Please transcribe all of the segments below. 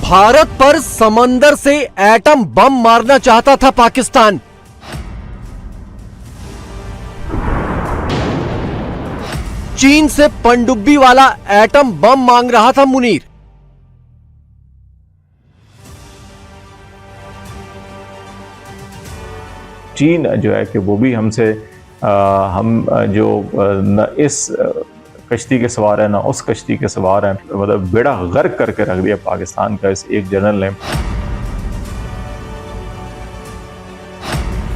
भारत पर समंदर से एटम बम मारना चाहता था पाकिस्तान। चीन से पनडुब्बी वाला एटम बम मांग रहा था मुनीर। चीन जो है कि वो भी हमसे हम जो इस कश्ती के सवार है ना उस कश्ती के सवार हैं, मतलब बेड़ा गर्क करके रख दिया पाकिस्तान का इस एक जनरल ने।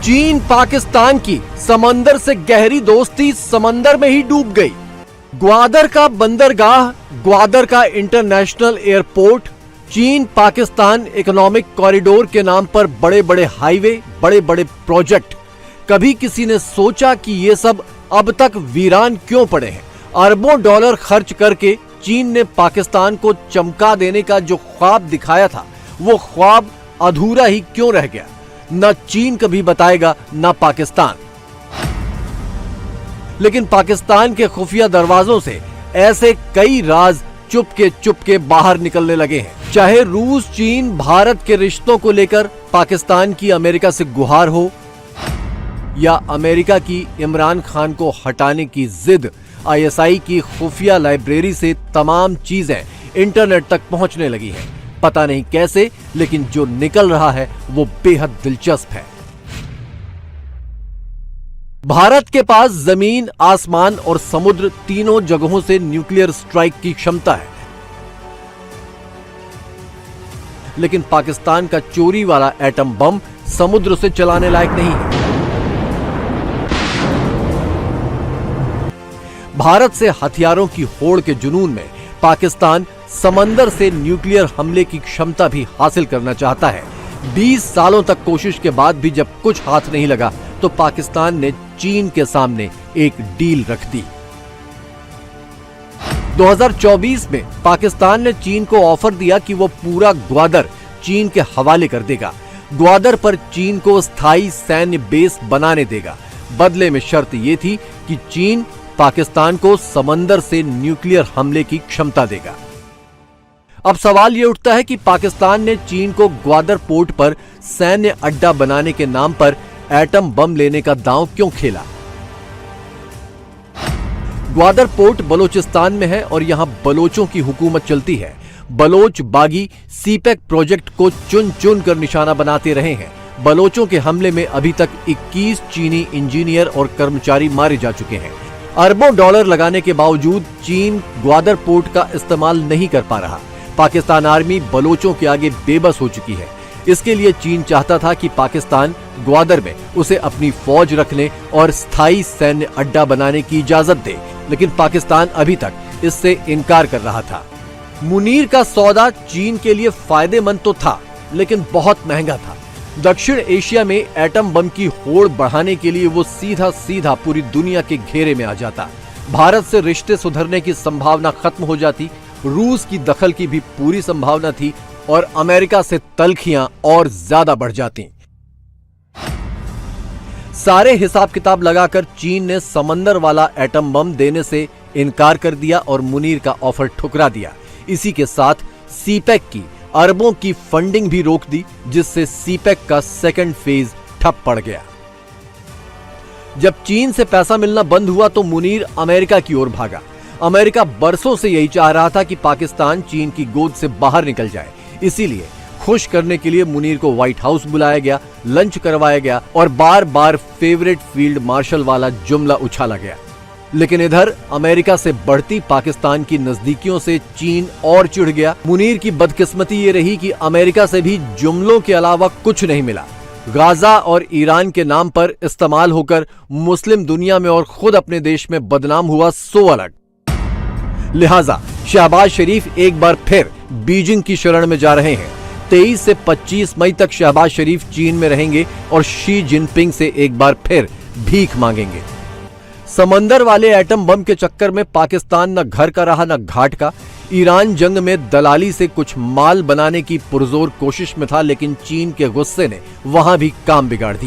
चीन पाकिस्तान की समंदर से गहरी दोस्ती समंदर में ही डूब गई। ग्वादर का बंदरगाह, ग्वादर का इंटरनेशनल एयरपोर्ट, चीन पाकिस्तान इकोनॉमिक कॉरिडोर के नाम पर बड़े बड़े हाईवे, बड़े बड़े प्रोजेक्ट। कभी किसी ने सोचा कि ये सब अब तक वीरान क्यों पड़े हैं? अरबों डॉलर खर्च करके चीन ने पाकिस्तान को चमका देने का जो ख्वाब दिखाया था, वो ख्वाब अधूरा ही क्यों रह गया? न चीन कभी बताएगा, न पाकिस्तान। लेकिन पाकिस्तान के खुफिया दरवाजों से ऐसे कई राज चुपके बाहर निकलने लगे हैं। चाहे रूस चीन भारत के रिश्तों को लेकर पाकिस्तान की अमेरिका से गुहार हो, या अमेरिका की इमरान खान को हटाने की जिद, आईएसआई की खुफिया लाइब्रेरी से तमाम चीजें इंटरनेट तक पहुंचने लगी हैं। पता नहीं कैसे, लेकिन जो निकल रहा है वो बेहद दिलचस्प है। भारत के पास जमीन, आसमान और समुद्र तीनों जगहों से न्यूक्लियर स्ट्राइक की क्षमता है। लेकिन पाकिस्तान का चोरी वाला एटम बम समुद्र से चलाने लायक नहीं है। भारत से हथियारों की होड़ के जुनून में पाकिस्तान समंदर से न्यूक्लियर हमले की क्षमता भी हासिल करना चाहता है। 20 सालों तक कोशिश के बाद भी जब कुछ हाथ नहीं लगा तो पाकिस्तान ने चीन के सामने एक डील रख दी। 2024 में पाकिस्तान ने चीन को ऑफर दिया कि वो पूरा ग्वादर चीन के हवाले कर देगा। ग्वादर पर चीन को स्थायी सैन्य बेस बनाने देगा। बदले में शर्त यह थी कि चीन पाकिस्तान को समंदर से न्यूक्लियर हमले की क्षमता देगा। अब सवाल यह उठता है कि पाकिस्तान ने चीन को ग्वादर पोर्ट पर सैन्य अड्डा बनाने के नाम पर एटम बम लेने का दांव क्यों खेला? ग्वादर पोर्ट बलोचिस्तान में है और यहां बलोचों की हुकूमत चलती है। बलोच बागी सीपेक प्रोजेक्ट को चुन चुन कर निशाना बनाते रहे हैं। बलोचों के हमले में अभी तक 21 चीनी इंजीनियर और कर्मचारी मारे जा चुके हैं। अरबों डॉलर लगाने के बावजूद चीन ग्वादर पोर्ट का इस्तेमाल नहीं कर पा रहा। पाकिस्तान आर्मी बलोचों के आगे बेबस हो चुकी है। इसके लिए चीन चाहता था कि पाकिस्तान ग्वादर में उसे अपनी फौज रखने और स्थायी सैन्य अड्डा बनाने की इजाजत दे, लेकिन पाकिस्तान अभी तक इससे इनकार कर रहा था। मुनीर का सौदा चीन के लिए फायदेमंद तो था, लेकिन बहुत महंगा था। दक्षिण एशिया में एटम बम की होड़ बढ़ाने के लिए वो सीधा पूरी दुनिया के घेरे में आ जाता। भारत से रिश्ते सुधरने की संभावना खत्म हो जाती, रूस की दखल की भी पूरी संभावना थी और अमेरिका से तल्खियां और ज्यादा बढ़ जाती। सारे हिसाब किताब लगाकर चीन ने समंदर वाला एटम बम देने से इनकार कर दिया और मुनीर का ऑफर ठुकरा दिया। इसी के साथ सीपेक की अरबों की फंडिंग भी रोक दी, जिससे सीपेक का सेकंड फेज ठप पड़ गया। जब चीन से पैसा मिलना बंद हुआ तो मुनीर अमेरिका की ओर भागा। अमेरिका बरसों से यही चाह रहा था कि पाकिस्तान चीन की गोद से बाहर निकल जाए। इसीलिए खुश करने के लिए मुनीर को व्हाइट हाउस बुलाया गया, लंच करवाया गया और बार बार फेवरेट फील्ड मार्शल वाला जुमला उछाला गया। लेकिन इधर अमेरिका से बढ़ती पाकिस्तान की नजदीकियों से चीन और चिढ़ गया। मुनीर की बदकिस्मती ये रही कि अमेरिका से भी जुमलों के अलावा कुछ नहीं मिला। गाजा और ईरान के नाम पर इस्तेमाल होकर मुस्लिम दुनिया में और खुद अपने देश में बदनाम हुआ सो अलग। लिहाजा शहबाज शरीफ एक बार फिर बीजिंग की शरण में जा रहे हैं। 23 से 25 मई तक शहबाज शरीफ चीन में रहेंगे और शी जिनपिंग से एक बार फिर भीख मांगेंगे। समंदर वाले एटम बम के चक्कर में पाकिस्तान न घर का रहा न घाट का। ईरान जंग में दलाली से कुछ माल बनाने की पुरजोर कोशिश में था, लेकिन चीन के गुस्से ने वहां भी काम बिगाड़ दिया।